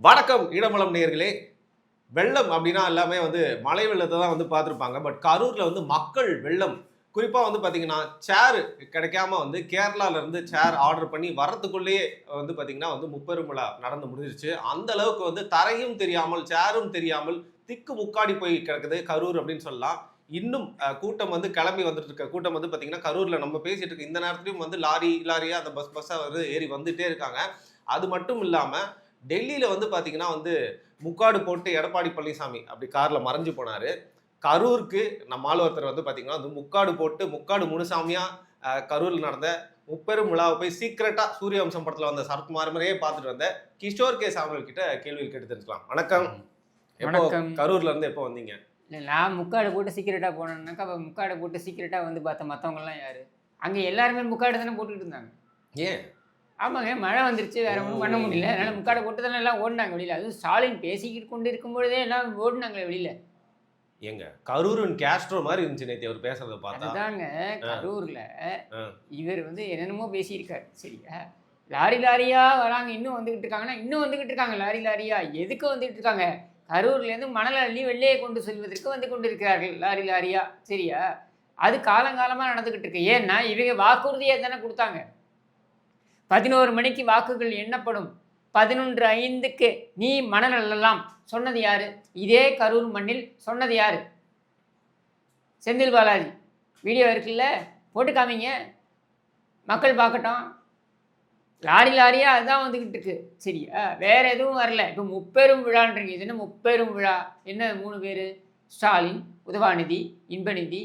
வணக்கம் ஈழமலம் நேயர்களே. வெள்ளம் அப்படின்னா எல்லாமே மழை வெள்ளத்தை தான் பார்த்துருப்பாங்க. பட் கரூர்ல மக்கள் வெள்ளம் குறிப்பா பார்த்தீங்கன்னா, சேர் கிடைக்காம கேரளால இருந்து சேர் ஆர்டர் பண்ணி வரதுக்குள்ளேயே பார்த்தீங்கன்னா முப்பெரும் விழா நடந்து முடிஞ்சிருச்சு. அந்த அளவுக்கு தரையும் தெரியாமல், சேரும் தெரியாமல் திக்கு முக்காடி போய் கிடக்குது கரூர் அப்படின்னு சொல்லலாம். இன்னும் கூட்டம் கிளம்பி வந்துட்டு இருக்க கூட்டம் பார்த்தீங்கன்னா, கரூர்ல நம்ம பேசிட்டு இருக்க இந்த நேரத்துலயும் லாரியா அந்த பஸ்ஸா ஏறி வந்துட்டே இருக்காங்க. அது மட்டும் இல்லாம டெல்லியில பார்த்தீங்கன்னா முக்காடு போட்டு எடப்பாடி பழனிசாமி அப்படி கார்ல மறைஞ்சு போனாரு. கரூருக்கு நம்ம ஆள் ஒருத்தர் பார்த்தீங்கன்னா முக்காடு போட்டு முக்காடு முனுசாமியா கரூர்ல நடந்த முப்பெரும் விழாவை போய் சீக்கிரட்டா சூரிய வம்சம் படத்துல வந்த சரத்குமார் மாதிரியே பார்த்துட்டு வந்த கிஷோர் கே சாமுவேல் கிட்ட கேள்வி கேட்டு தெரிஞ்சுக்கலாம். வணக்கம். எப்போ கரூர்ல இருந்து எப்போ வந்தீங்க? நான் முக்காடு போட்டு சீக்கிரட்டா போனேன்னாக்கா அப்போ முக்காடு போட்டு சீக்கிரட்டா பார்த்த மற்றவங்கலாம் யாரு? அங்கே எல்லாருமே முக்காடு தானே போட்டுக்கிட்டு இருந்தாங்க. ஏன்? ஆமாங்க, மழை வந்துருச்சு, வேற ஒன்றும் பண்ண முடியல. அதனால முக்காடை போட்டு தானே எல்லாம் ஓடினாங்க வெளியில. அதுவும் ஸ்டாலின் பேசிக்கிட்டு கொண்டு இருக்கும் பொழுதே எல்லாம் ஓடினாங்களே வெளியில. ஏங்க கரூர் கேஸ்ட்ரோ மாதிரி இருந்துச்சு நேற்று அவர் பேசுறத பார்த்தா. அதுதாங்க கரூர்ல இவர் என்னென்னமோ பேசியிருக்காரு. சரியா, லாரியா வராங்க, இன்னும் வந்துகிட்டு இருக்காங்கன்னா இன்னும் வந்துகிட்டு இருக்காங்க. லாரியா எதுக்கு வந்துகிட்டு இருக்காங்க? கரூர்லேருந்து மணல் அள்ளி வெள்ளையை கொண்டு செல்வதற்கு கொண்டு இருக்கிறார்கள் லாரியா. சரியா, அது காலங்காலமாக நடந்துகிட்டு இருக்கு. ஏன்னா இவங்க வாக்குறுதியை தானே கொடுத்தாங்க. 11 மணிக்கு வாக்குகள் எண்ணப்படும், 11:05 நீ மணல் அள்ளலாம் சொன்னது யாரு? இதே கரூர் மண்ணில் சொன்னது யாரு? செந்தில் பாலாஜி. வீடியோ இருக்குல்ல, போட்டு காமிங்க, மக்கள் பார்க்கட்டும். லாரியா அதுதான் வந்துக்கிட்டு இருக்கு. சரியா, வேற எதுவும் வரல. இப்போ முப்பெரும் விழான்றீங்க. இது என்ன முப்பெரும் விழா? என்ன 3 பேர்? ஸ்டாலின், உதவாநிதி, இன்பநிதி,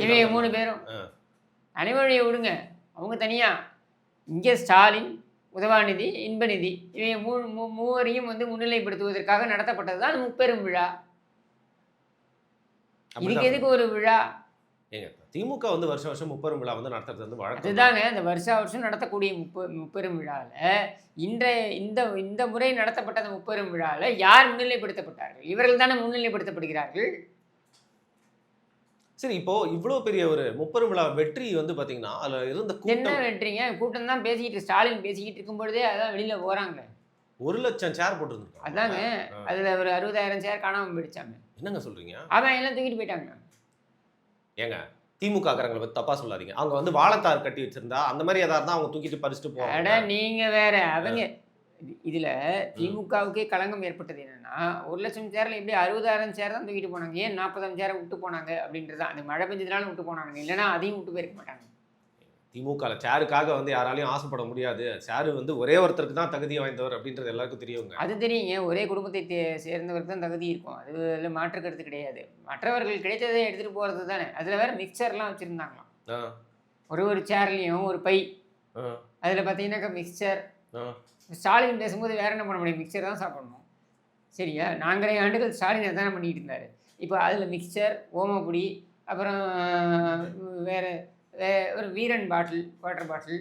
இவங்க 3 பேரும். கனிமொழியை விடுங்க, அவங்க தனியா. இங்கே ஸ்டாலின், உதவாநிதி, இன்பநிதி, இவங்க மூவரையும் முன்னிலைப்படுத்துவதற்காக நடத்தப்பட்டது தான் முப்பெரும் விழா. இதுக்கு எதுக்கு ஒரு விழா? திமுக வருஷம் வருஷம் முப்பெரும் விழா நடத்துறது வழக்கம். அதுதாங்க, இந்த வருஷம் நடத்தக்கூடிய முப்பெரும் விழாவில் இந்த முறை நடத்தப்பட்ட அந்த முப்பெரும் விழாவில் யார் முன்னிலைப்படுத்தப்பட்டார்கள்? இவர்கள் தானே முன்னிலைப்படுத்தப்படுகிறார்கள். சரி, இப்போ இவ்வளவு பெரிய ஒரு முப்பெரும் விழா வெற்றி பாத்தீங்கன்னா அதுல இருந்த என்ன வெற்றிங்க? கூட்டம் தான் பேசிக்கிட்டு, ஸ்டாலின் பேசிக்கிட்டு இருக்கும் பொழுதே அதான் வெளியில போறாங்க. 1,00,000 சேர் போட்டுருந்தாங்க. அதாங்க, அதுல ஒரு 60,000 சேர் காணாம போயிடுச்சாங்க. என்னங்க சொல்றீங்க? அவன் எல்லாம் தூக்கிட்டு போயிட்டாங்க. ஏங்க திமுக காரங்களை பத்தி தப்பா சொல்லாதீங்க. அவங்க வாழைத்தார் கட்டி வச்சிருந்தா அந்த மாதிரி ஏதாவது அவங்க தூக்கிட்டு பறிச்சுட்டு போவாங்க. நீங்க வேற. அவங்க இதுல திமுகவுக்கே களங்கம் ஏற்பட்டது என்னன்னா, 1,00,000 சேர்ல எப்படி 60,000 சேர் தான் தூக்கிட்டு போனாங்க. ஏன் 40,000 சேரை விட்டு போனாங்க அப்படின்றதான். அந்த மழை பெஞ்சதுனால விட்டு போனாங்க, இல்லைன்னா அதையும் விட்டு போயிருக்க மாட்டாங்க. திமுக சேருக்காக யாராலையும் ஆசைப்பட முடியாது. சேரு ஒரே ஒருத்தருக்கு தான் தகுதி வாய்ந்தவர் அப்படின்றது எல்லாருக்கும் தெரியுங்க. அது தெரியுங்க, ஒரே குடும்பத்தை சேர்ந்தவருக்கு தான் தகுதி இருக்கும். அதுல மாற்று கருத்து கிடையாது. மற்றவர்கள் கிடைத்ததை எடுத்துட்டு போறது தானே. அதுல வேற மிக்சர்லாம் வச்சிருந்தாங்களாம். ஒரு சேர்லயும் ஒரு பை, அதுல பாத்தீங்கன்னாக்கா மிக்சர். ஸ்டாலின் பேசும்போது வேற என்ன பண்ண முடியும்? மிக்சர் தான் சாப்பிடணும். சரியா, 4.5 ஆண்டுகள் ஸ்டாலின் அதானே பண்ணிட்டு இருந்தாரு. இப்போ அதில் மிக்சர், ஓமப்பொடி, அப்புறம் வேற ஒரு வீரன் பாட்டில், வாட்டர் பாட்டில்,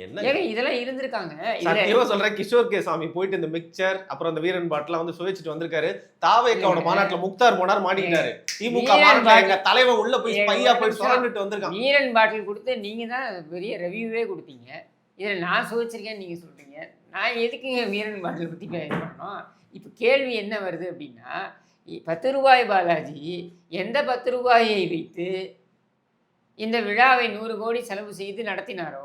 என்ன இதெல்லாம் இருந்திருக்காங்க. சத்தியமா சொல்றேன், கிஷோர் கே சாமி போயிட்டு இந்த மிக்சர் அப்புறம் அந்த வீரன் பாட்டிலாம் சுவைச்சிட்டு வந்திருக்காரு. தாவேக்காவோட மாநாட்டுல முக்தார் போனார், மாட்டிக்கிட்டாரு. திமுக மாநாட்டுல தலைவன் உள்ள போய் பையா போய் சுரண்டுட்டு வந்திருக்காங்க. வீரன் பாட்டில் கொடுத்து நீங்க தான் பெரிய ரிவ்யூவே கொடுத்தீங்க. இதில் நான் சுவைச்சிருக்கேன்னு நீங்கள் சொல்கிறீங்க. நான் எதுக்குங்க வீரன் பாட்டில் பற்றி பண்ணணும்? இப்போ கேள்வி என்ன வருது அப்படின்னா, 10 ரூபாய் பாலாஜி எந்த 10 ரூபாயை வைத்து இந்த விழாவை 100 கோடி செலவு செய்து நடத்தினாரோ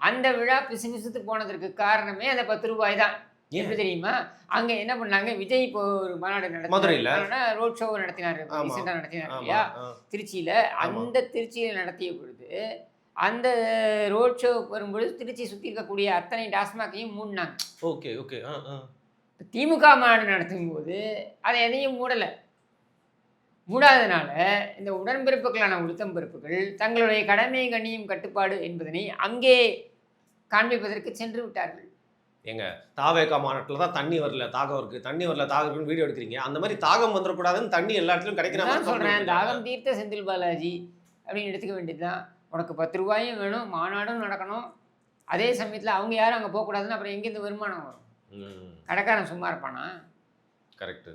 அந்த விழா பிசுபிசுத்து போனதற்கு காரணமே அந்த 10 ரூபாய் தான். எப்படி தெரியுமா? அங்கே என்ன பண்ணாங்க, விஜய் இப்போ ஒரு மாநாடு நடத்தினா, ரோட் ஷோ நடத்தினார், ரீசெண்டாக நடத்தினார் இல்லையா திருச்சியில். அந்த திருச்சியில் நடத்திய பொழுது அந்த ரோட் ஷோ வரும்பொழுது திருச்சி சுற்றி இருக்கக்கூடிய அத்தனை டாஸ்மாகையும் மூடினாங்க. Okay okay. திமுக மாநாடு நடத்தும் போது அதை எதையும் மூடலை. மூடாதனால இந்த உடன்பிறப்புகளான உளுத்தம்பிறப்புகள் தங்களுடைய கடமை கண்ணியம் கட்டுப்பாடு என்பதனை அங்கே காண்பிப்பதற்கு சென்று விட்டார்கள். எங்க தாவேகா மாநாட்டில் தான் தண்ணி வரல, தாகம் இருக்கு, தண்ணி வரல, தாகம் இருக்குன்னு வீடியோ எடுக்கிறீங்க. அந்த மாதிரி தாகம் வந்துடக்கூடாதுன்னு தண்ணி எல்லா இடத்துலையும் கிடைக்கிறேன் சொல்கிறேன். தாகம் தீர்த்த செந்தில் பாலாஜி அப்படின்னு எடுத்துக்க வேண்டியதுதான். உனக்கு 10 ரூபாயும் வேணும், மாநாடும் நடக்கணும். அதே சமயத்தில் அவங்க யாரும் அங்கே போகக்கூடாதுன்னு அப்புறம் எங்கேருந்து வருமானம் வரும்? கடைக்காரன் சும்மா இருப்பானா? கரெக்டு.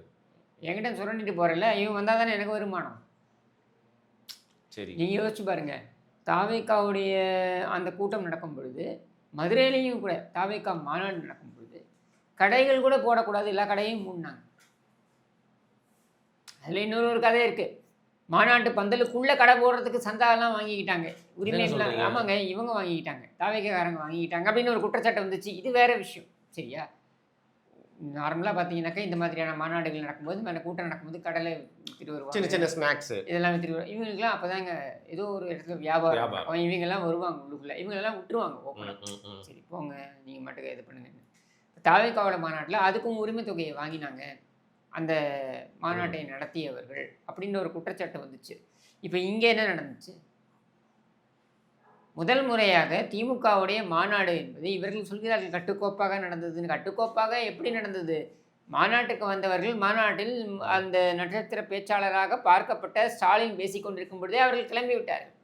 என்கிட்ட சுரண்டிட்டு போகிறல, இவன் வந்தால் தானே எனக்கு வருமானம். சரி, நீங்கள் யோசிச்சு பாருங்கள். தாவேக்காவுடைய அந்த கூட்டம் நடக்கும் பொழுது, மதுரையிலையும் கூட தாவேக்கா மாநாடு நடக்கும் பொழுது கடைகள் கூட போடக்கூடாது, எல்லா கடையும் மூடினாங்க. அதில் இன்னொரு கதை இருக்குது. மாநாட்டு பந்தலுக்குள்ள கடை போடுறதுக்கு சந்தாலாம் வாங்கிக்கிட்டாங்க, உரிமைகள்லாம். ஆமாங்க, இவங்க வாங்கிக்கிட்டாங்க, தாவேக்காரங்க வாங்கிக்கிட்டாங்க அப்படின்னு ஒரு குற்றச்சாட்டு வந்துச்சு. இது வேற விஷயம். சரியா? நார்மலாக பார்த்தீங்கன்னாக்கா இந்த மாதிரியான மாநாடுகள் நடக்கும்போது, இந்த மாதிரி கூட்டம் நடக்கும்போது கடலை விற்றுட்டு வருவாங்க, சின்ன சின்ன ஸ்நாக்ஸ் இதெல்லாம் விற்றுட்டு வருவாங்க. இவங்களுக்குலாம் அப்போ தாங்க ஏதோ ஒரு இடத்துல வியாபாரம் நடக்கும். இவங்கெல்லாம் வருவாங்க உள்ளுக்குள்ளே, இவங்களெல்லாம் விட்டுருவாங்க ஓப்பனாக. சரி போங்க, நீங்கள் மட்டும் இது பண்ணுங்க. தாவேக்காவோட மாநாட்டில் அதுக்கும் உரிமை தொகையை வாங்கினாங்க அந்த மாநாட்டை நடத்தியவர்கள் அப்படின்ற ஒரு குற்றச்சாட்டு வந்துச்சு. இப்போ இங்கே என்ன நடந்துச்சு? முதல் முறையாக திமுகவுடைய மாநாடு என்பது இவர்கள் சொல்கிறார்கள் கட்டுக்கோப்பாக நடந்ததுன்னு. கட்டுக்கோப்பாக எப்படி நடந்தது? மாநாட்டுக்கு வந்தவர்கள் மாநாட்டில் அந்த நட்சத்திர பேச்சாளராக பார்க்கப்பட்ட ஸ்டாலின் பேசிக் கொண்டிருக்கும் பொழுதே அவர்கள் கிளம்பி விட்டார்கள்.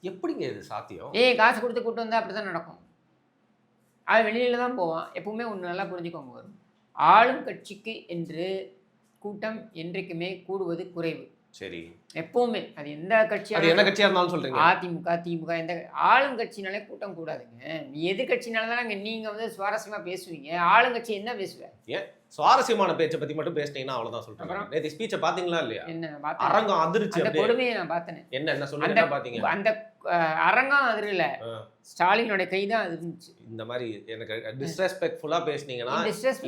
எப்படிங்க இது சாத்தியம்? காசு கொடுத்து கூட்டு வந்தால் அப்படி தான் நடக்கும். அது வெளியில தான் போவான். எப்பவுமே ஒன்று நல்லா புரிஞ்சுக்கோங்க, வரும் ஆளும் கட்சிக்கு என்று கூட்டம் என்றைக்குமே கூடுவது குறைவு. சரி, எப்பவுமே அது எந்த கட்சியா என்ன கட்சியா இருந்தாலும் சொல்றீங்க. அதிமுக, திமுக, எந்த ஆளும் கட்சினாலே கூட்டம் கூடாதுங்க. நீ எதிர்கட்சினால தான் நீங்க வந்து சுவாரஸ்யமா பேசுவீங்க. ஆளுங்கட்சி என்ன பேசுவேன்? ஏன் சுவாரஸ்யமான பேச்சை பத்தி மட்டும் பேசிட்டீங்கன்னா அவ்வளவுதான் சொல்றேன். நேத்து ஸ்பீச்சை பாத்தீங்களா இல்லையா? என்ன அரங்கம் அதிர்ச்சி. அந்த கொடுமையை நான் பார்த்தேன். என்ன சொல்லுங்க பாத்தீங்க? அந்த அரங்கம் அதிரல, ஸ்டாலினோட கைதான் அதிர்ந்துச்சு. இந்த மாதிரி எனக்கு டிஸ்ரெஸ்பெக்ட்ஃபுல்லா பேசுனீங்கன்னா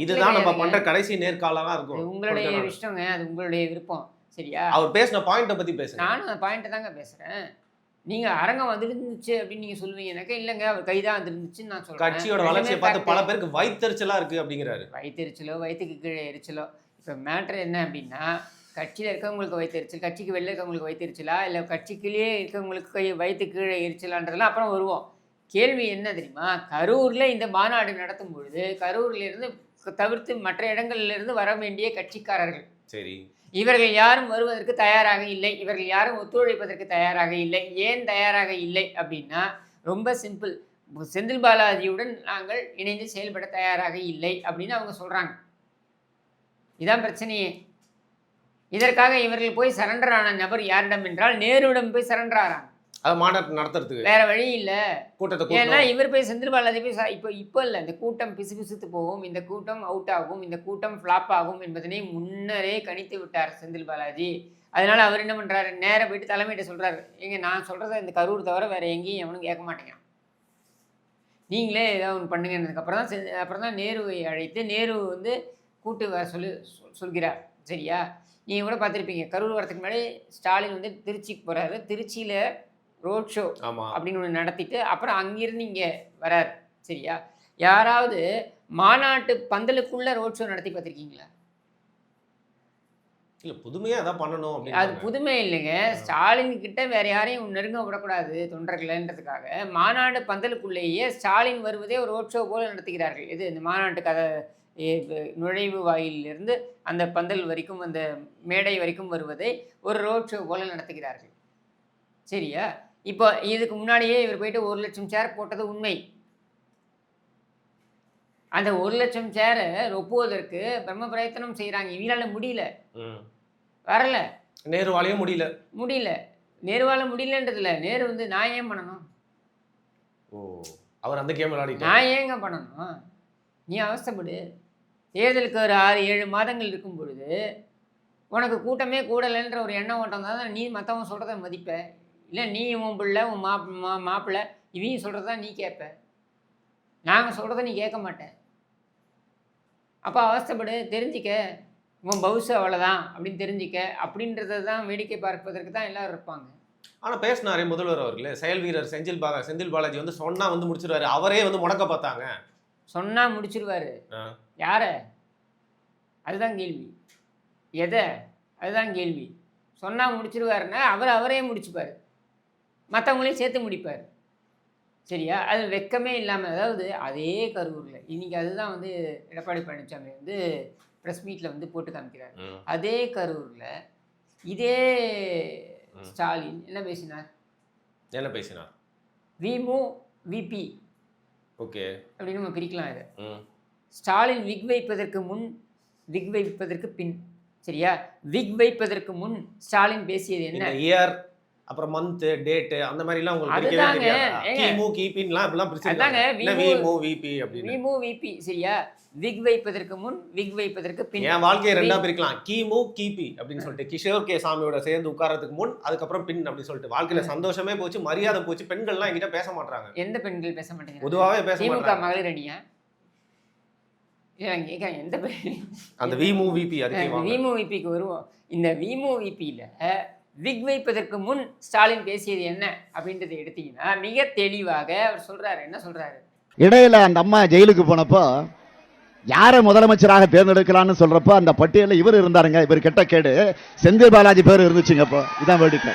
இதுதான் நம்ம பண்ற கடைசி நேர்காலமா இருக்கும். உங்களுடைய இஷ்டங்க, அது உங்களுடைய விருப்பம். சரியா? அவர் பேசின பாயிண்ட பத்தி பேசுங்க. நானும் அந்த பாயிண்ட்டை தாங்க பேசுறேன். நீங்க அரங்கம் வந்துருந்துச்சு அப்படின்னு நீங்க சொல்லுவீங்கனாக்கா, இல்லைங்க அவர் கைதான் வந்துருந்துச்சுன்னு நான் சொல்றேன். கட்சியோட வளர்ச்சியை பார்த்து பல பேருக்கு வயிற்றுச்சலா இருக்கு அப்படிங்கிறாரு. வயிற்றுச்சலோ வயிற்றுக்கு கீழே எரிச்சலோ, இப்போ மேட்ரு என்ன அப்படின்னா, கட்சியில் இருக்கவங்களுக்கு வயிற்றுச்சல், கட்சிக்கு வெளில இருக்கவங்களுக்கு வயிற்றுச்சலா, இல்லை கட்சிக்குள்ளேயே இருக்கவங்களுக்கு வயிற்று கீழே எரிச்சலான்றதெல்லாம் அப்புறம் வருவோம். கேள்வி என்ன தெரியுமா? கரூரில் இந்த மாநாடு நடத்தும் பொழுது கரூர்லேருந்து தவிர்த்து மற்ற இடங்கள்லேருந்து வர வேண்டிய கட்சிக்காரர்கள், சரி, இவர்கள் யாரும் வருவதற்கு தயாராக இல்லை, இவர்கள் யாரும் ஒத்துழைப்பதற்கு தயாராக இல்லை. ஏன் தயாராக இல்லை அப்படின்னா, ரொம்ப சிம்பிள். செந்தில் பாலாஜியுடன் நாங்கள் இணைந்து செயல்பட தயாராக இல்லை அப்படின்னு அவங்க சொல்கிறாங்க. இதான் பிரச்சனையே. இதற்காக இவர்கள் போய் சரண்டர் ஆன நபர் யாரிடம் என்றால் நேருவிடம் போய் சரண்டர் ஆகிறாங்க. அது மாநாட்டு நடத்துறதுக்கு வேற வழி இல்லை. கூட்டத்தை ஏன்னா இவர் போய் செந்தில் பாலாஜி போய் இப்போ இல்லை, இந்த கூட்டம் பிசுபிசுத்து போகும், இந்த கூட்டம் அவுட் ஆகும், இந்த கூட்டம் ஃப்ளாப் ஆகும் என்பதனை முன்னரே கணித்து விட்டார் செந்தில் பாலாஜி. அதனால அவர் என்ன பண்ணுறாரு, நேராக போயிட்டு தலைமையிட்ட சொல்கிறாரு, எங்க நான் சொல்கிறத இந்த கரூர் தவிர வேற எங்கேயும் எவனும் கேட்க மாட்டேங்கிறான், நீங்களே ஏதாவது ஒன்று பண்ணுங்கன்னதுக்கு அப்புறம் தான் நேருவை அழைத்து நேரு வந்து கூட்டு வர சொல்கிறார். சரியா? நீங்கள் கூட பார்த்துருப்பீங்க, கரூர் வரத்துக்கு முன்னாடி ஸ்டாலின் வந்து திருச்சிக்கு போகிறாரு. திருச்சியில் ரோட் ஷோ அப்படின்னு ஒன்று நடத்திட்டு அப்புறம் அங்கிருந்து இங்கே வராரு. சரியா? யாராவது மாநாட்டு பந்தலுக்குள்ள ரோட் ஷோ நடத்தி பார்த்துருக்கீங்களா? இல்லை, புதுமையாக அதான் பண்ணணும் அப்படி. அது புதுமை இல்லைங்க. ஸ்டாலின் கிட்ட வேற யாரையும் நெருங்க விடக்கூடாது தொண்டர்கள்ன்றதுக்காக மாநாடு பந்தலுக்குள்ளேயே ஸ்டாலின் வருவதே ஒரு ரோட் ஷோ போல நடத்துகிறார்கள். இது இந்த மாநாட்டு கதை நுழைவு வாயிலிருந்து அந்த பந்தல் வரைக்கும், அந்த மேடை வரைக்கும் வருவதை ஒரு ரோட் ஷோ போல நடத்துகிறார்கள். சரியா? இப்போ இதுக்கு முன்னாடியே இவர் போயிட்டு 1,00,000 சேர் போட்டது உண்மை. அந்த 1,00,000 சேரை ஒப்புவதற்கு பிரம்ம பிரயத்தனம் செய்கிறாங்க. இவங்களால முடியல, வரல. நேருவாலையும் முடியல. நேருவால முடியலன்றதுல நேரு வந்து நான் ஏன் பண்ணணும்? அவர் அந்த கேம் விளையாடி நான் ஏங்க பண்ணணும்? நீ அவஸ்தைப்படு. தேர்தலுக்கு ஒரு 6-7 மாதங்கள் இருக்கும் பொழுது உனக்கு கூட்டமே கூடலைன்ற ஒரு எண்ணம் ஓட்டம் தான் நீ மற்றவன் சொல்கிறத மதிப்ப. இல்லை நீ உன் பிள்ளை உன் மாப்பிள்ளை இவங்க சொல்கிறதா நீ கேட்ப, நாங்கள் சொல்கிறத நீ கேட்க மாட்டேன். அப்போ அவஸ்தைப்படு, தெரிஞ்சிக்க, உன் பவுசு அவ்வளோதான் அப்படின்னு தெரிஞ்சிக்க. அப்படின்றத தான் வேடிக்கை பார்ப்பதற்கு தான் எல்லோரும் இருப்பாங்க. ஆனால் பேசினாரே முதல்வர் அவர்களே, செயல் வீரர் செந்தில் பாலாஜி வந்து சொன்னால் வந்து முடிச்சிருவாரு. அவரே வந்து முடக்க பார்த்தாங்க. சொன்னால் முடிச்சிருவாரு. யார? அதுதான் கேள்வி. எதை? அதுதான் கேள்வி. சொன்னால் முடிச்சிருவாருன்னா அவரே முடிச்சுப்பார், மற்றவங்களையும் சேர்த்து முடிப்பார். சரியா? அது வெக்கமே இல்லாமல், அதாவது அதே கரூரில் இன்றைக்கி அதுதான் வந்து எடப்பாடி பழனிசாமி வந்து ப்ரெஸ் மீட்டில் வந்து போட்டு காமிக்கிறார். அதே கரூரில் இதே ஸ்டாலின் என்ன பேசினார்? விமு விபி ஓகே அப்படின்னு நம்ம பிரிக்கலாம். இதை ஸ்டாலின் விக் வைப்பதற்கு முன், விக் வைப்பதற்கு பின். சரியா? விக் வைப்பதற்கு முன் ஸ்டாலின் பேசியது என்ன? இயர் அப்புறம் மந்த் டேட் அந்த மாதிரி எல்லாம் உங்களுக்கு பிரிக்கவே அதுதாங்க. தெரியாதா? ஏங்க, கிமு கிபின்லாம் இப்படிலாம் பிரிச்சிருக்காங்க. அதாங்க என்ன விமு விபி அப்படின்னு. விமு விபி சரியா? விக் வைப்பதற்கு முன், விக் வைப்பதற்கு பின். என் வாழ்க்கையை ரெண்டா பிரிக்கலாம். கிமு கிபி அப்படின்னு சொல்லிட்டு கிஷோர் கே சாமியோட சேர்ந்து உட்கார்றதுக்கு முன், அதுக்கப்புறம் பின் அப்படின்னு சொல்லிட்டு வாழ்க்கையில சந்தோஷமே போச்சு, மரியாதை போச்சு. பெண்கள்லாம் என்கிட்ட பேச மாட்டாங்க. எந்த பெண்கள் பேச மாட்டேங்கிறாங்க? பொதுவாவே பேச திமுக மாட்டாங்க. மகளிர் அணியா? இல்ல கேட்க எந்த அந்த விமு விபி அறிக்கை வாங்க. விமு விபிக்கு வருவோம். இந்த விமு விபியில விக் வைப்பதற்கு முன் ஸ்டாலின் பேசியது என்ன அப்படின்றத எடுத்தீங்கன்னா மிக தெளிவாக அவர் சொல்றாரு. என்ன சொல்றாரு? இடையில அந்த அம்மா ஜெயிலுக்கு போனப்போ யாரை முதலமைச்சராக தேர்ந்தெடுக்கலாம்னு சொல்றப்போ அந்த பட்டியல இவர் இருந்தாருங்க. இவர் கெட்ட கேடு செந்தில் பாலாஜி பேர் இருந்துச்சுங்க. அப்போ இதான் வேடிக்கை.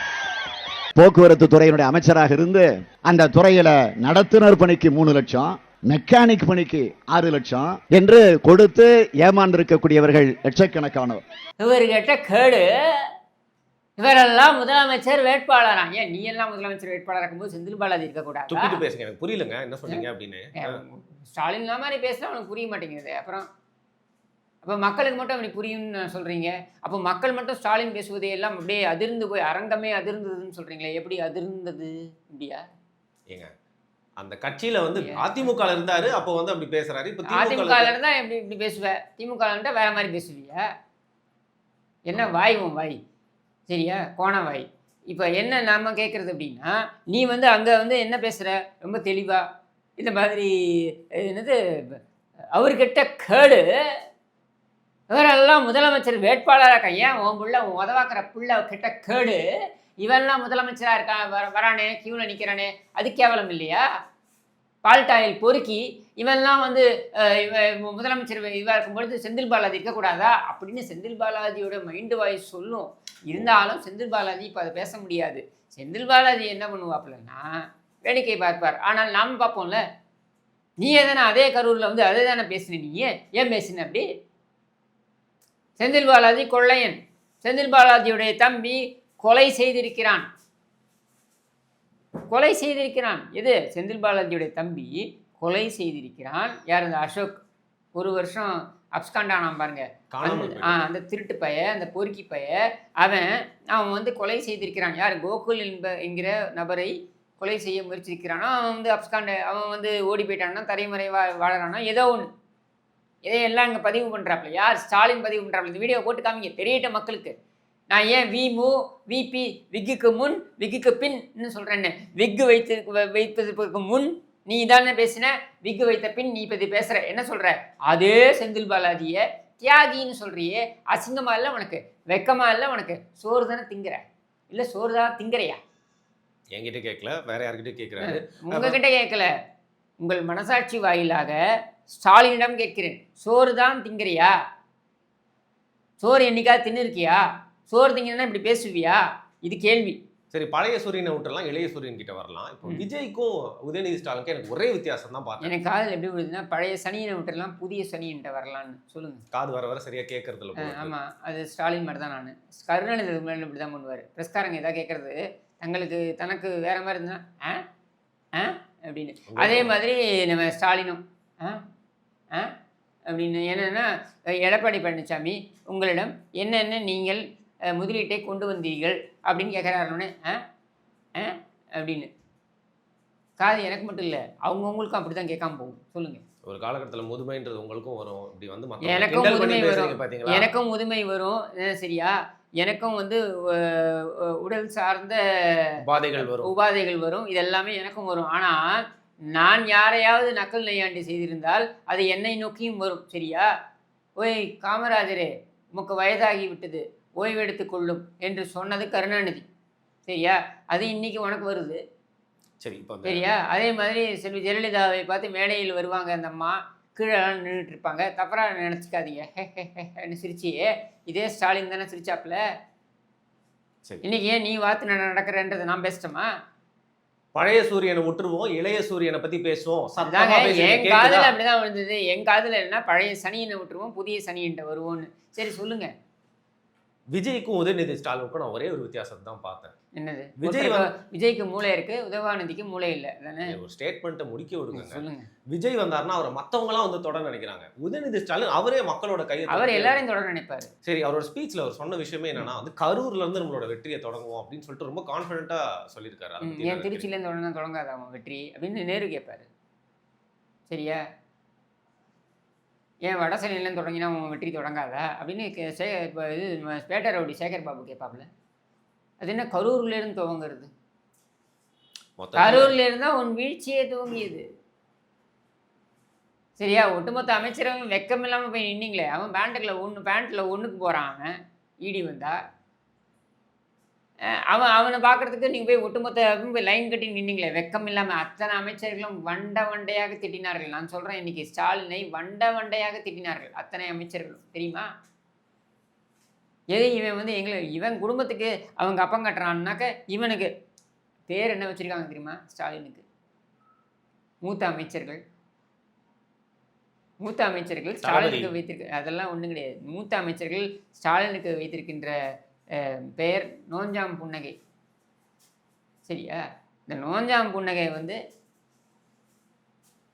போக்குவரத்து துறையினுடைய அமைச்சராக இருந்து அந்த துறையில நடத்துனர் பணிக்கு 3 லட்சம், மெக்கானிக் பணிக்கு 6 லட்சம் என்று கொடுத்து ஏமாந்திருக்கக்கூடியவர்கள் லட்சக்கணக்கானவர். இவர் கேட்ட கேடு. இவரெல்லாம் முதலமைச்சர் வேட்பாளராம். ஏன் நீ எல்லாம் முதலமைச்சர் வேட்பாளராக இருக்கும்போது செந்தில் பாலாஜி இருக்கக்கூடாது? துப்பிட்டு பேசுங்க, எனக்கு புரியலங்க என்ன சொன்னீங்க அப்படின்னு. ஸ்டாலின் மாதிரி பேசினா அவனுக்கு புரிய மாட்டேங்குது. அப்புறம் அப்போ மக்களுக்கு மட்டும் அப்படி புரியும்னு சொல்றீங்க. அப்போ மக்கள் மட்டும் ஸ்டாலின் பேசுவதை எல்லாம் அப்படியே அதிர்ந்து போய் அரங்கமே அதிர்ந்ததுன்னு சொல்றீங்களே, எப்படி அதிர்ந்தது? இப்படியா? ஏங்க அந்த கட்சியில வந்து அதிமுக இருந்தாரு, அப்போ வந்து அப்படி பேசுறாரு. இப்ப அதிமுக இருந்தா எப்படி இப்படி பேசுவ? திமுக இருந்தா வேற மாதிரி பேசுவியா? என்ன வாய் உன் வாய் சரியா? கோண வாய். இப்போ என்ன நாம கேட்குறது அப்படின்னா, நீ வந்து அங்கே வந்து என்ன பேசுகிற ரொம்ப தெளிவாக இந்த மாதிரி என்னது அவர்கிட்ட கேடு. இவரெல்லாம் முதலமைச்சர் வேட்பாளராக இருக்க. ஏன் உன் புள்ள உன் உதவாக்கிற புள்ள கிட்ட கேடு. இவெல்லாம் முதலமைச்சராக இருக்கா வரானே கியூவில் நிற்கிறானே, அது கேவலம் இல்லையா? பால்டாயில் பொறுக்கி இவெல்லாம் வந்து முதலமைச்சர் இவா இருக்கும்பொழுது செந்தில் பாலாஜி இருக்கக்கூடாதா அப்படின்னு செந்தில் பாலாஜியோட மைண்டு வாய்ஸ் சொல்லும். இருந்தாலும் செந்தில் பாலாஜி இப்போ அதை பேச முடியாது. செந்தில் பாலாஜி என்ன பண்ணுவாப்புலன்னா வேடிக்கை பார்ப்பார். ஆனால் நாம் பார்ப்போம்ல, நீ எதனா அதே கரூரில் வந்து அதே தானே பேசுன. நீ ஏன் பேசுன அப்படி? செந்தில் பாலாஜி கொள்ளையன். செந்தில் பாலாஜியுடைய தம்பி கொலை செய்திருக்கிறான். கொலை செய்திருக்கிறான். எது? செந்தில் பாலாஜியுடைய தம்பி கொலை செய்திருக்கிறான். யார்? அந்த அசோக். 1 வருஷம் அப்ஸ்காண்டானாம் பாருங்க. அந்த திருட்டு பைய, அந்த பொறுக்கி பைய, அவன் வந்து கொலை செய்திருக்கிறான். யார்? கோகுல் என்கிற நபரை கொலை செய்ய முயற்சிக்கிறானோ அவன் வந்து அவன் வந்து ஓடி போயிட்டான்னா, தரைமறை வாழறானோ ஏதோ ஒன்று. இதையெல்லாம் இங்கே பதிவு பண்ணுறாப்புல. யார்? ஸ்டாலின் பதிவு பண்ணுறாப்புல. இந்த வீடியோ போட்டு காமிங்க தெரியட்ட மக்களுக்கு. நான் ஏன் விமு விபி விக்குக்கு முன் விக்குக்கு பின்னு சொல்கிறேன்னு. விக்கு வைப்பதற்கு முன் நீ தானே பேசின, விக்கு வைத்த பின் நீ இப்போ பேசுகிற. என்ன சொல்கிற? அதே செந்தில் பாலாஜியை தியாகின்னு சொல்கிறியே, அசிங்கமாக இல்லை உனக்கு? வெக்கமாக இல்லை உனக்கு? சோறு தானே திங்கிற? இல்லை சோறு தான் திங்கிறையா? என்கிட்ட கேட்கல, வேற யார்கிட்ட கேட்குறாரு? உங்ககிட்ட கேட்கல, உங்கள் மனசாட்சி வாயிலாக ஸ்டாலினிடம் கேட்கிறேன். சோறு தான் திங்கிறியா? சோறு என்னைக்காவது தின்னு இருக்கியா? சோறு திங்கன்னா இப்படி பேசுவியா? இது கேள்வி. சரி, பழைய சூரியனை விட்டுறலாம், இளைய சூரியன் கிட்ட வரலாம். இப்போ விஜய்க்கும் உதயநிதி ஸ்டாலினுக்கும் எனக்கு ஒரே வித்தியாசம் தான் பார்த்தேன். எனக்கு காதில் எப்படி விடுதுன்னா, பழைய சனியனை விட்டுறலாம், புதிய சனியன்ட்ட வரலான்னு சொல்லுங்க. காது வர வர சரியா கேட்கறதில்ல. ஆமாம், அது ஸ்டாலின் மாதிரி தான். நான் கருணாநிதி இப்படி தான் பண்ணுவார். பிரஸ்காரங்க எதாவது கேட்கறது தனக்கு வேற மாதிரி இருந்தா அப்படின்னு. அதே மாதிரி நம்ம ஸ்டாலினும் அப்படின்னு. என்னன்னா, எடப்பாடி பழனிசாமி உங்களிடம் என்னென்ன நீங்கள் முதலீட்டை கொண்டு வந்தீர்கள் அப்படின்னு கேட்குறாருன்னே அப்படின்னு. காது எனக்கு மட்டும் இல்லை, அவங்கவுங்களுக்கும் அப்படி தான் கேட்காம போகும். சொல்லுங்க. ஒரு காலகட்டத்தில் முதுமைன்றது உங்களுக்கும் வரும். இப்படி வந்து எனக்கும் முதுமை வரும். எனக்கும் முதுமை வரும் சரியா? எனக்கும் வந்து உடல் சார்ந்த உபாதைகள் வரும். இது எல்லாமே எனக்கும் வரும். ஆனால் நான் யாரையாவது நக்கல் நையாண்டி செய்திருந்தால் அது என்னை நோக்கியும் வரும் சரியா? ஓய் காமராஜரே, உமக்கு வயதாகி விட்டது, ஓய்வெடுத்து கொள்ளும் என்று சொன்னது கருணாநிதி சரியா? அது இன்னைக்கு உனக்கு வருது சரியா? அதே மாதிரி செல்வி ஜெயலலிதாவை பார்த்து மேடையில் வருவாங்க அந்த அம்மா, கீழே நின்றுட்டு இருப்பாங்க. தப்பராக நினச்சிக்காதீங்க, சிரிச்சியே. இதே ஸ்டாலின் தானே சிரிச்சாப்புல. இன்னைக்கு ஏன் நீ வாத்து நடக்கிறன்றதை நான் பேசிட்டோமா? பழைய சூரியனை விட்டுருவோம், இளைய சூரியனை பத்தி பேசுவோம். என் காதில் அப்படிதான் விழுந்தது. என் காதில் என்ன, பழைய சனியனை விட்டுருவோம், புதிய சனியன்ட்ட வருவோன்னு. சரி சொல்லுங்க. விஜய்க்கும் உதயநிதி ஸ்டாலினுக்கும் நான் ஒரே ஒரு வித்தியாசத்தை தான் பார்த்தேன். என்னது? விஜய் விஜய்க்கு மூளை இருக்கு, உதயநிதிக்கு மூளை இல்லை தானே? ஒரு ஸ்டேட்மெண்ட்டை முடிக்க விடுங்க. சொல்லுங்க. விஜய் வந்தாருன்னா அவரை மத்தவங்கலாம் வந்து தொட நினைக்கிறாங்க. உதயநிதி ஸ்டாலின் அவரே மக்களோட கையை அவர் எல்லாரையும் தொடர நினைப்பாரு. சரி, அவரோட ஸ்பீச்ல அவர் சொன்ன விஷயமே என்னன்னா வந்து கரூர்ல இருந்து நம்மளோட வெற்றியை தொடங்குவோம் அப்படின்னு சொல்லிட்டு ரொம்ப கான்ஃபிடென்ட்டா சொல்லியிருக்காரு. அதை பத்தி ஏன் என்ன திருச்சியிலேருந்து தொடங்காத அவன் வெற்றி அப்படின்னு நேரு கேட்பாரு. சரியா? ஏன் வடசென்னையிலேருந்து தொடங்கினா அவன் வெற்றி தொடங்காதா அப்படின்னு இப்போ இது பேட்டர் ரவுடி சேகர் பாபு கேட்பாப்புல. அது என்ன கரூர்லேருந்து துவங்குறது? மொத்தத்துல கரூர்லேருந்து தான் உன் வீழ்ச்சியே துவங்கியது. சரியா? ஒட்டுமொத்த அமைச்சரவங்க வெக்கம் இல்லாமல் போய் நின்னீங்களே. அவன் பேண்ட்டில் ஒன்றுக்கு போகிறான். அவன் ஈடி வந்தா அவனை பார்க்கறதுக்கு நீங்கள் போய் ஒட்டுமொத்த போய் லைன் கட்டி நின்னீங்களே வெக்கம் இல்லாமல். அத்தனை அமைச்சர்களும் வண்டையாக திட்டினார்கள். நான் சொல்கிறேன், இன்னைக்கு ஸ்டாலினை வண்டையாக திட்டினார்கள் அத்தனை அமைச்சர்களும். தெரியுமா? எது இவன் வந்து இவன் குடும்பத்துக்கு அவங்க அப்பம் கட்டுறான்னாக்க இவனுக்கு பேர் என்ன வச்சுருக்காங்க தெரியுமா? ஸ்டாலினுக்கு மூத்த அமைச்சர்கள் ஸ்டாலினுக்கு வைத்திருக்க அதெல்லாம் ஒன்றும் கிடையாது. மூத்த அமைச்சர்கள் ஸ்டாலினுக்கு வைத்திருக்கின்ற பெயர் நோஞ்சாம் புன்னகை. சரியா? இந்த நோஞ்சாம் புன்னகை வந்து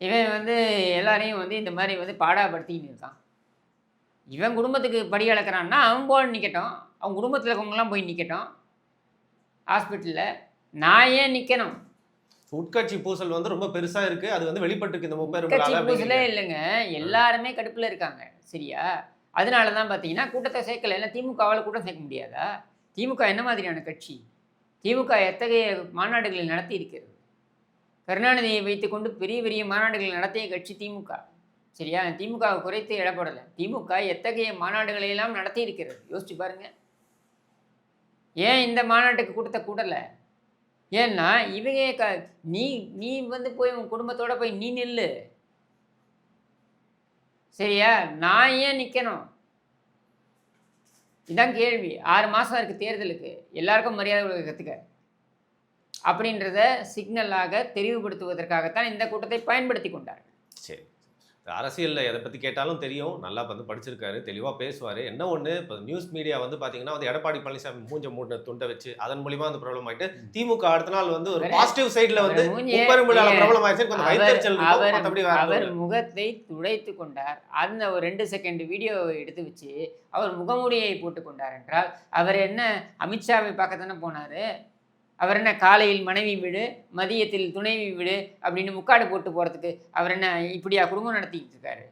இவன் வந்து எல்லாரையும் வந்து இந்த மாதிரி வந்து பாடாப்படுத்திக்கிட்டு இருக்கான். இவன் குடும்பத்துக்கு படி அளக்கிறான்னா அவன் போய் நிற்கட்டும், அவன் குடும்பத்தில் இருக்கவங்களாம் போய் நிற்கட்டும் ஹாஸ்பிட்டலில். நான் ஏன் நிற்கணும்? உட்கட்சி பூசல் வந்து ரொம்ப பெருசா இருக்கு. அது வந்து வெளிப்பட்டிருக்கு இந்த 30 கட்சி நாளா. பூசலே இல்லைங்க, எல்லாருமே கடுப்பில் இருக்காங்க. சரியா? அதனால தான் பார்த்தீங்கன்னா கூட்டத்தை சேர்க்கலை. இல்லை திமுகவால் கூட்டம் சேர்க்க முடியாதா? திமுக என்ன மாதிரியான கட்சி? திமுக எத்தகைய மாநாடுகளை நடத்தி இருக்கிறது? கருணாநிதியை வைத்துக்கொண்டு பெரிய பெரிய மாநாடுகளை நடத்திய கட்சி திமுக. சரியா? திமுகவை குறைத்து இடப்படலை. திமுக எத்தகைய மாநாடுகளை எல்லாம் நடத்தி இருக்கிறது யோசிச்சு பாருங்க. ஏன் இந்த மாநாட்டுக்கு கூட்டத்தை கூடலை? ஏன்னா இவங்க நீ வந்து போய் உன் குடும்பத்தோட போய் நீ நில்லு. சரியா? நான் ஏன் நிற்கணும்? இதான் கேள்வி. 6 மாதம் இருக்குது தேர்தலுக்கு. எல்லாருக்கும் மரியாதை கற்றுக்க அப்படின்றத சிக்னலாக தெரிவுபடுத்துவதற்காகத்தான் இந்த கூட்டத்தை பயன்படுத்தி கொண்டார்கள். சரி, அரசியலில் எதை பற்றி கேட்டாலும் தெரியும், நல்லா வந்து படிச்சிருக்காரு, தெளிவாக பேசுவார். என்ன ஒன்று, இப்போ நியூஸ் மீடியா வந்து பார்த்தீங்கன்னா வந்து எடப்பாடி பழனிசாமி மூஞ்ச மூடின துண்டை வச்சு அதன் மூலியமா அந்த ப்ராப்ளம் ஆகிட்டு திமுக அடுத்த நாள் வந்து ஒரு பாசிட்டிவ் சைடில் வந்து ப்ராப்ளம் ஆயிடுச்சு. கொஞ்சம் வைத்தறிச்சல். அவர் முகத்தை துடைத்து கொண்டார். அந்த ஒரு 2 செகண்ட் வீடியோவை எடுத்து வச்சு அவர் முகமூடியை போட்டு கொண்டார் என்றால் அவர் என்ன அமித்ஷாவை பார்க்க தானே போனார்? அவர் என்ன காலையில் மனைவி வீடு, மதியத்தில் துணைவி வீடு அப்படின்னு முக்காடு போட்டு போகிறதுக்கு அவர் என்ன இப்படியா குடும்பம் நடத்திக்கிட்டு இருக்காரு?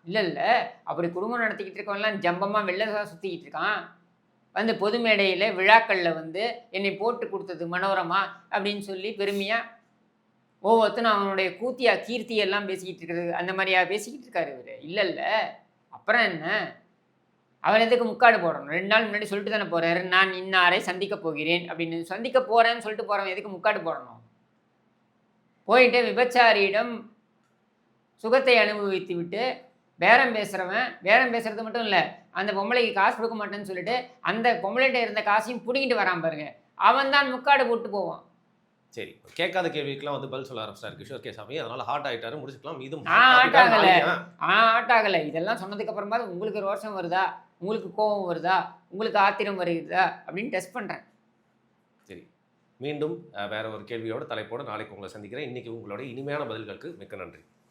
இல்லை, அப்படி குடும்பம் நடத்திக்கிட்டு இருக்கவங்கலாம் ஜம்பமாக வெளிலதான் சுற்றிக்கிட்டு இருக்கான். வந்து பொது மேடையில் விழாக்களில் வந்து என்னை போட்டு கொடுத்தது மனோரமா அப்படின்னு சொல்லி பெருமையாக ஒவ்வொருத்தனும் அவனுடைய கீர்த்தியெல்லாம் பேசிக்கிட்டு இருக்கிறது. அந்த மாதிரியா பேசிக்கிட்டு இருக்காரு இவர்? இல்லை. அப்புறம் என்ன? அவர் எதுக்கு முக்காடு போடணும்? 2 நாள் முன்னாடி சொல்லிட்டு தானே போகிறாரு, நான் இன்னாரை சந்திக்க போகிறேன் அப்படின்னு. சந்திக்க போகிறேன்னு சொல்லிட்டு போகிறவன் எதுக்கு முக்காடு போடணும்? போயிட்டு விபச்சாரியிடம் சுகத்தை அனுபவித்து விட்டு பேரம் பேசுறது மட்டும் இல்லை, அந்த பொம்பளைக்கு காசு கொடுக்க மாட்டேன்னு சொல்லிட்டு அந்த பொம்பளைகிட்ட இருந்த காசையும் பிடிக்கிட்டு வரான் பாருங்க, அவன் தான் முக்காடு போட்டு போவான். சரி, கேட்காத கேள்விக்கெல்லாம் வந்து பதில் சொல்ல ஆரம்பிச்சார் கிஷோர் கேசாமி. அதனால ஹார்ட் ஆகிட்டாரு. முடிச்சுக்கலாம். இது ஆட் ஆகலை. இதெல்லாம் சொன்னதுக்கு அப்புறமா உங்களுக்கு ரோஷம் வருதா, உங்களுக்கு கோபம் வருதா, உங்களுக்கு ஆத்திரம் வருகிறதா அப்படின்னு டெஸ்ட் பண்ணுறேன். சரி, மீண்டும் வேற ஒரு கேள்வியோட தலைப்போடு நாளைக்கு உங்களை சந்திக்கிறேன். இன்னைக்கு உங்களுடைய இனிமையான பதில்களுக்கு மிக்க நன்றி.